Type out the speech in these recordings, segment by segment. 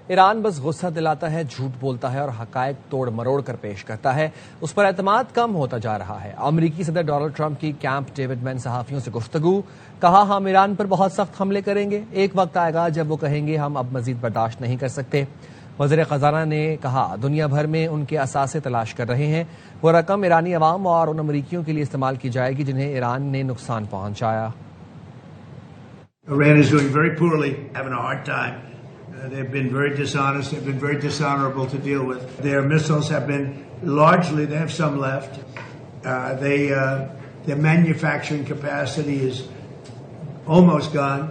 ایران بس غصہ دلاتا ہے، جھوٹ بولتا ہے اور حقائق توڑ مروڑ کر پیش کرتا ہے، اس پر اعتماد کم ہوتا جا رہا ہے۔ امریکی صدر ڈونلڈ ٹرمپ کی کیمپ ڈیوڈ میں صحافیوں سے گفتگو، کہا ہم ایران پر بہت سخت حملے کریں گے، ایک وقت آئے گا جب وہ کہیں گے ہم اب مزید برداشت نہیں کر سکتے۔ وزیر خزانہ نے کہا دنیا بھر میں ان کے اثاثے تلاش کر رہے ہیں، وہ رقم ایرانی عوام اور ان امریکیوں کے لیے استعمال کی جائے گی جنہیں ایران نے نقصان پہنچایا۔ Iran is doing very poorly, having a hard time. They've been very dishonest. They've been very dishonorable to deal with. Their missiles have been largely, they have some left. Their manufacturing capacity is almost gone.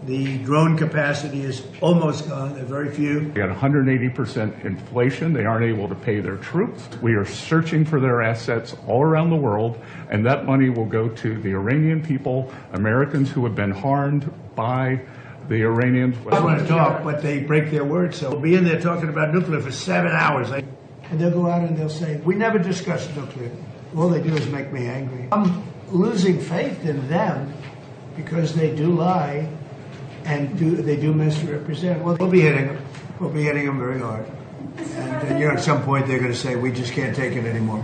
The drone capacity is almost gone. There are very few. We got 180% inflation. They aren't able to pay their troops. We are searching for their assets all around the world, and that money will go to the Iranian people, Americans who have been harmed by the Iranians. I want to talk, but they break their word. So we'll be in there talking about nuclear for 7 hours. And they'll go out and they'll say, we never discussed nuclear. All they do is make me angry. I'm losing faith in them because they do lie. And they do misrepresent. Well, we'll be hitting them. We'll be hitting them very hard. And at some point they're going to say, we just can't take it anymore.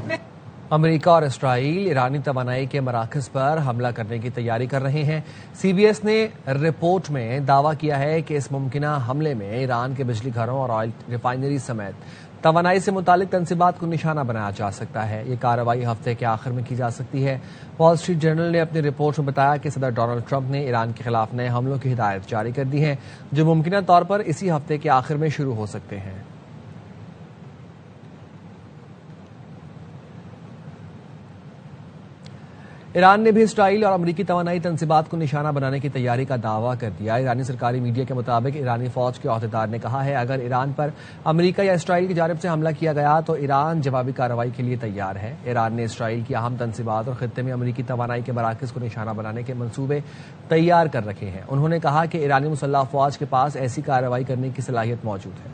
امریکہ اور اسرائیل ایرانی توانائی کے مراکز پر حملہ کرنے کی تیاری کر رہے ہیں۔ سی بی ایس نے رپورٹ میں دعویٰ کیا ہے کہ اس ممکنہ حملے میں ایران کے بجلی گھروں اور آئل ریفائنری سمیت توانائی سے متعلق تنصیبات کو نشانہ بنایا جا سکتا ہے۔ یہ کارروائی ہفتے کے آخر میں کی جا سکتی ہے۔ وال اسٹریٹ جرنل نے اپنی رپورٹ میں بتایا کہ صدر ڈونلڈ ٹرمپ نے ایران کے خلاف نئے حملوں کی ہدایت جاری کر دی ہے جو ممکنہ طور پر اسی ہفتے کے آخر میں شروع ہو سکتے ہیں۔ ایران نے بھی اسرائیل اور امریکی توانائی تنصیبات کو نشانہ بنانے کی تیاری کا دعویٰ کر دیا۔ ایرانی سرکاری میڈیا کے مطابق ایرانی فوج کے عہدیدار نے کہا ہے اگر ایران پر امریکہ یا اسرائیل کی جانب سے حملہ کیا گیا تو ایران جوابی کارروائی کے لیے تیار ہے۔ ایران نے اسرائیل کی اہم تنصیبات اور خطے میں امریکی توانائی کے مراکز کو نشانہ بنانے کے منصوبے تیار کر رکھے ہیں۔ انہوں نے کہا کہ ایرانی مسلح افواج کے پاس ایسی کارروائی کرنے کی صلاحیت موجود ہے۔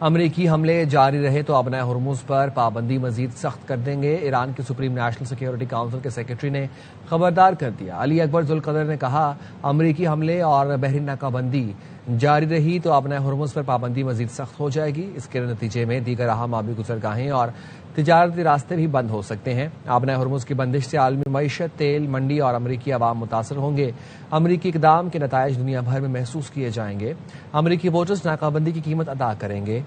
امریکی حملے جاری رہے تو ابنائے ہرمز پر پابندی مزید سخت کر دیں گے۔ ایران کے سپریم نیشنل سیکیورٹی کونسل کے سیکرٹری نے خبردار کر دیا۔ علی اکبر ذوالقدر نے کہا امریکی حملے اور بحری ناکہ بندی جاری رہی تو ابنائے ہرمز پر پابندی مزید سخت ہو جائے گی۔ اس کے نتیجے میں دیگر اہم آبی گزرگاہیں اور تجارتی راستے بھی بند ہو سکتے ہیں۔ آبنائے ہرمز کی بندش سے عالمی معیشت، تیل منڈی اور امریکی عوام متاثر ہوں گے۔ امریکی اقدام کے نتائج دنیا بھر میں محسوس کیے جائیں گے۔ امریکی ووٹرز ناکہ بندی کی قیمت ادا کریں گے۔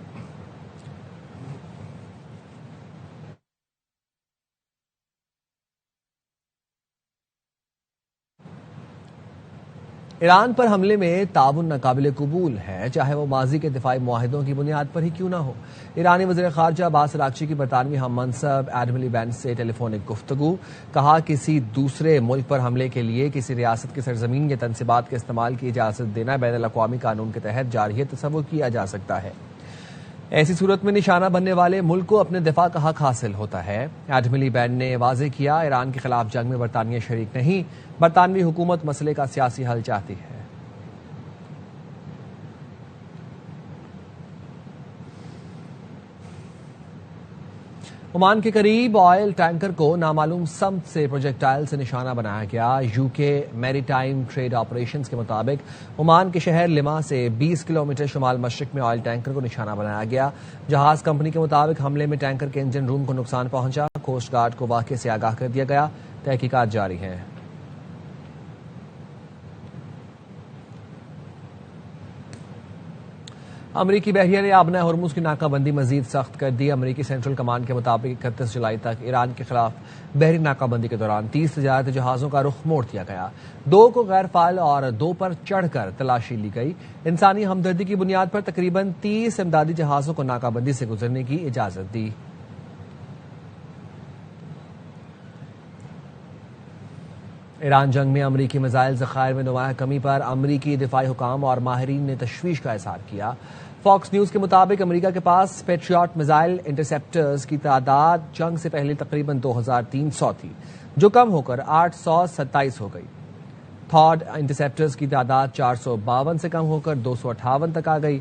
ایران پر حملے میں تعاون ناقابل قبول ہے، چاہے وہ ماضی کے دفاعی معاہدوں کی بنیاد پر ہی کیوں نہ ہو۔ ایرانی وزیر خارجہ عباس اراغچی کی برطانوی ہم منصب ایڈملی بینس سے ٹیلی فونک گفتگو، کہا کسی دوسرے ملک پر حملے کے لیے کسی ریاست کی سرزمین یا تنصیبات کے استعمال کی اجازت دینا بین الاقوامی قانون کے تحت جارحیت تصور کیا جا سکتا ہے۔ ایسی صورت میں نشانہ بننے والے ملک کو اپنے دفاع کا حق حاصل ہوتا ہے۔ ایڈملی بین نے واضح کیا ایران کے خلاف جنگ میں برطانیہ شریک نہیں، برطانوی حکومت مسئلے کا سیاسی حل چاہتی ہے۔ عمان کے قریب آئل ٹینکر کو نامعلوم سمت سے پروجیکٹائل سے نشانہ بنایا گیا۔ یو کے میری ٹائم ٹریڈ آپریشنز کے مطابق عمان کے شہر لما سے 20 کلومیٹر شمال مشرق میں آئل ٹینکر کو نشانہ بنایا گیا۔ جہاز کمپنی کے مطابق حملے میں ٹینکر کے انجن روم کو نقصان پہنچا۔ کوسٹ گارڈ کو واقعے سے آگاہ کر دیا گیا، تحقیقات جاری ہیں۔ امریکی بحریہ نے آبنائے ہرمز کی ناکہ بندی مزید سخت کر دی۔ امریکی سینٹرل کمانڈ کے مطابق 31 جولائی تک ایران کے خلاف بحری ناکہ بندی کے دوران 30 تجارتی جہازوں کا رخ موڑ دیا گیا، 2 کو غیر فعال اور 2 پر چڑھ کر تلاشی لی گئی۔ انسانی ہمدردی کی بنیاد پر تقریباً 30 امدادی جہازوں کو ناکہ بندی سے گزرنے کی اجازت دی۔ ایران جنگ میں امریکی میزائل ذخائر میں نمایاں کمی پر امریکی دفاعی حکام اور ماہرین نے تشویش کا اظہار کیا۔ فاکس نیوز کے مطابق امریکہ کے پاس پیٹریاٹ میزائل انٹرسیپٹرز کی تعداد جنگ سے پہلے تقریباً 2300 تھی، جو کم ہو کر 827 ہو گئی۔ تھاڈ انٹرسیپٹرز کی تعداد 452 سے کم ہو کر 258 تک آ گئی۔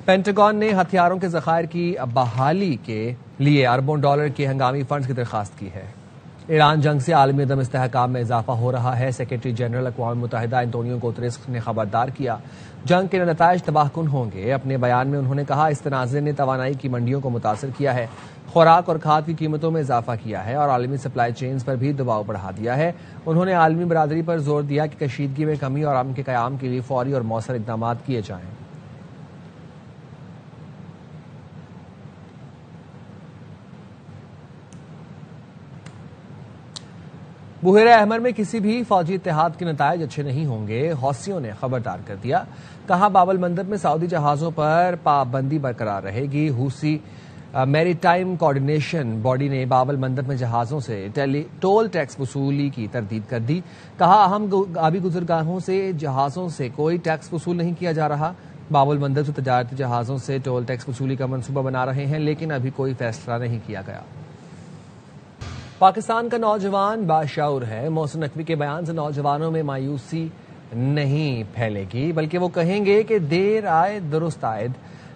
پینٹاگون نے ہتھیاروں کے ذخائر کی بحالی کے لیے اربوں ڈالر کے ہنگامی فنڈز کی درخواست کی ہے۔ ایران جنگ سے عالمی عدم استحکام میں اضافہ ہو رہا ہے۔ سیکرٹری جنرل اقوام متحدہ انطونیو گوتریس نے خبردار کیا جنگ کے نتائج تباہ کن ہوں گے۔ اپنے بیان میں انہوں نے کہا اس تنازع نے توانائی کی منڈیوں کو متاثر کیا ہے، خوراک اور کھاد کی قیمتوں میں اضافہ کیا ہے اور عالمی سپلائی چینز پر بھی دباؤ بڑھا دیا ہے۔ انہوں نے عالمی برادری پر زور دیا کہ کشیدگی میں کمی اور امن کے قیام کے لیے فوری اور مؤثر اقدامات کیے جائیں۔ بحیرہ احمر میں کسی بھی فوجی اتحاد کے نتائج اچھے نہیں ہوں گے، حوثیوں نے خبردار کر دیا۔ کہا باب المندب میں سعودی جہازوں پر پابندی برقرار رہے گی۔ حوثی میری ٹائم کوارڈینیشن باڈی نے باب المندب میں جہازوں سے ٹول ٹیکس وصولی کی تردید کر دی۔ کہا اہم آبی گزرگاہوں سے جہازوں سے کوئی ٹیکس وصول نہیں کیا جا رہا۔ باب المندب سے تجارتی جہازوں سے ٹول ٹیکس وصولی کا منصوبہ بنا رہے ہیں، لیکن ابھی کوئی فیصلہ نہیں کیا گیا۔ پاکستان کا نوجوان باشعور ہے۔ محسن نقوی کے بیان سے نوجوانوں میں مایوسی نہیں پھیلے گی، بلکہ وہ کہیں گے کہ دیر آئے درست آئے۔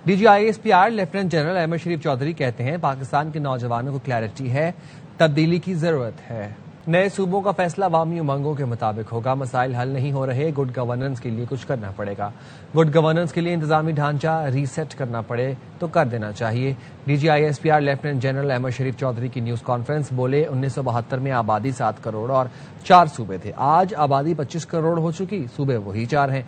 D G I S P R lieutenant general Ahmed Sharif Chaudhry کہتے ہیں پاکستان کے نوجوانوں کو کلیئرٹی ہے، تبدیلی کی ضرورت ہے۔ نئے صوبوں کا فیصلہ عوامی امنگوں کے مطابق ہوگا۔ مسائل حل نہیں ہو رہے، گڈ گورننس کے لیے کچھ کرنا پڑے گا۔ گڈ گورننس کے لیے انتظامی ڈھانچہ ریسیٹ کرنا پڑے تو کر دینا چاہیے۔ D G I S P R lieutenant general Ahmed Sharif Chaudhry کی نیوز کانفرنس بولے 1972 میں آبادی 7 کروڑ اور 4 صوبے تھے، آج آبادی 25 کروڑ ہو چکی، صوبے وہی 4 ہیں۔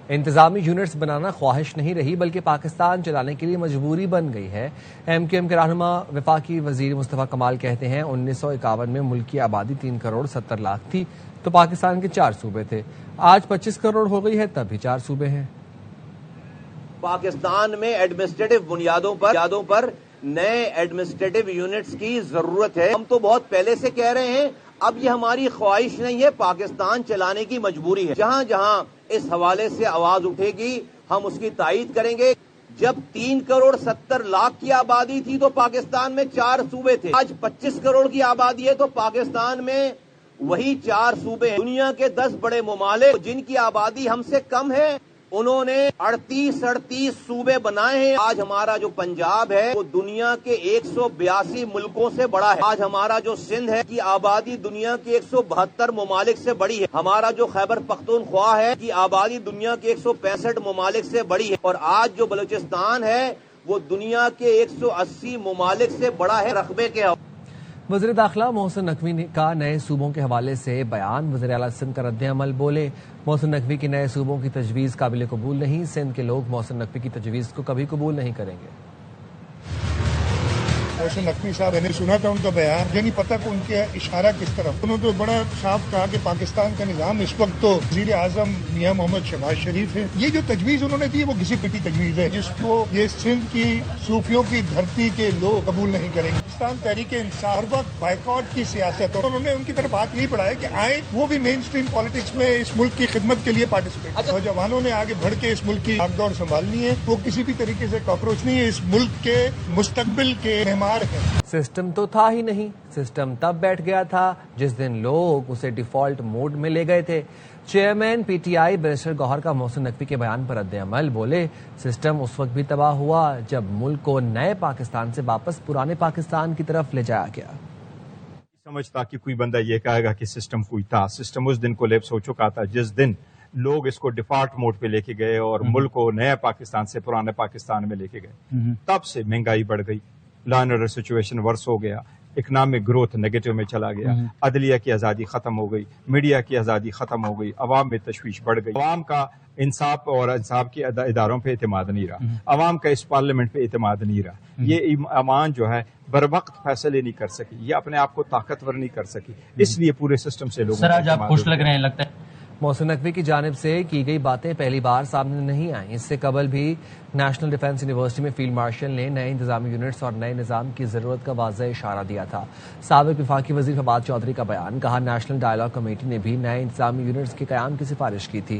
انتظامی یونٹس بنانا خواہش نہیں رہی بلکہ پاکستان چلانے کے لیے مجبوری بن گئی ہے۔ ایم کیو ایم کے رہنما وفاقی وزیر مصطفیٰ کمال کہتے ہیں 1951 میں ملک کی آبادی 3 کروڑ 70 لاکھ تھی تو پاکستان کے 4 صوبے تھے، آج 25 کروڑ ہو گئی ہے تب بھی 4 صوبے ہیں۔ پاکستان میں ایڈمنسٹریٹو بنیادوں پر نئے ایڈمنسٹریٹو یونٹس کی ضرورت ہے۔ ہم تو بہت پہلے سے کہہ رہے ہیں، اب یہ ہماری خواہش نہیں ہے، پاکستان چلانے کی مجبوری ہے۔ جہاں جہاں اس حوالے سے آواز اٹھے گی ہم اس کی تائید کریں گے۔ جب 3 کروڑ 70 لاکھ کی آبادی تھی تو پاکستان میں 4 صوبے تھے، آج 25 کروڑ کی آبادی ہے تو پاکستان میں وہی 4 صوبے ہیں۔ دنیا کے 10 بڑے ممالک جن کی آبادی ہم سے کم ہے انہوں نے 38 صوبے بنائے ہیں۔ آج ہمارا جو پنجاب ہے وہ دنیا کے 182 ملکوں سے بڑا ہے۔ آج ہمارا جو سندھ ہے کی آبادی دنیا کے 172 ممالک سے بڑی ہے۔ ہمارا جو خیبر پختونخوا ہے کی آبادی دنیا کے 165 ممالک سے بڑی ہے، اور آج جو بلوچستان ہے وہ دنیا کے 180 ممالک سے بڑا ہے رقبے کے۔ وزیر داخلہ محسن نقوی کا نئے صوبوں کے حوالے سے بیان، وزیر اعلیٰ سندھ کا رد عمل بولے محسن نقوی کی نئے صوبوں کی تجویز قابل قبول نہیں، سندھ کے لوگ محسن نقوی کی تجویز کو کبھی قبول نہیں کریں گے۔ محسن نقوی صاحب میں نے سنا تھا ان کا بیان، یہ نہیں پتا کہ ان کے اشارہ کس طرف۔ انہوں نے تو بڑا صاف کہا کہ پاکستان کا نظام اس وقت تو وزیر اعظم میاں محمد شہباز شریف ہے۔ یہ جو تجویز انہوں نے دی وہ کسی پٹی تجویز ہے جس کو یہ سندھ کی صوفیوں کی دھرتی کے لوگ قبول نہیں کریں گے۔ پاکستان تحریک انصاف ہر وقت بائیکاٹ کی سیاست، اور انہوں نے ان کی طرف ہاتھ نہیں بڑھایا کہ آئیں وہ بھی مین اسٹریم پالیٹکس میں اس ملک کی خدمت کے لیے پارٹیسپیٹ۔ نوجوانوں نے آگے بڑھ کے اس ملک کی آگ دوڑ سنبھالنی ہے، وہ کسی بھی طریقے سے کاکروچ نہیں ہے، اس ملک کے مستقبل کے معمار ہیں۔ سسٹم تو تھا ہی نہیں، سسٹم تب بیٹھ گیا تھا جس دن لوگ اسے ڈیفالٹ موڈ میں لے گئے تھے۔ Chairman P T I barrister Gohar کا محسن نقوی کے بیان پر رد عمل بولے سسٹم اس وقت بھی تباہ ہوا جب ملک کو نئے پاکستان سے واپس پرانے پاکستان کی طرف لے جایا گیا۔ سمجھتا کہ کوئی بندہ یہ کہے گا کہ سسٹم کوئی تھا، سسٹم اس دن کولیپس ہو چکا تھا جس دن لوگ اس کو ڈیفالٹ موڈ پہ لے کے گئے اور ملک کو نئے پاکستان سے پرانے پاکستان میں لے کے گئے۔ تب سے مہنگائی بڑھ گئی، لا اینڈ آرڈر سچویشن ورس ہو گیا، اکنامک گروتھ نیگیٹو میں چلا گیا، عدلیہ کی آزادی ختم ہو گئی، میڈیا کی آزادی ختم ہو گئی، عوام میں تشویش بڑھ گئی، عوام کا انصاف اور انصاف کے اداروں پہ اعتماد نہیں رہا، عوام کا اس پارلیمنٹ پہ اعتماد نہیں رہا، یہ عوام جو ہے بر وقت فیصلے نہیں کر سکی، یہ اپنے آپ کو طاقتور نہیں کر سکی، اس لیے پورے سسٹم سے لوگوں سر آج آپ خوش لگ رہے ہیں لگتا ہے؟ محسن نقوی کی جانب سے کی گئی باتیں پہلی بار سامنے نہیں آئیں، اس سے قبل بھی نیشنل ڈیفنس یونیورسٹی میں فیلڈ مارشل نے نئے انتظامی یونٹس اور نئے نظام کی ضرورت کا واضح اشارہ دیا تھا۔ سابق وفاقی وزیر فواد چودھری کا بیان، کہا نیشنل ڈائیلاگ کمیٹی نے بھی نئے انتظامی یونٹس کے قیام کی سفارش کی تھی۔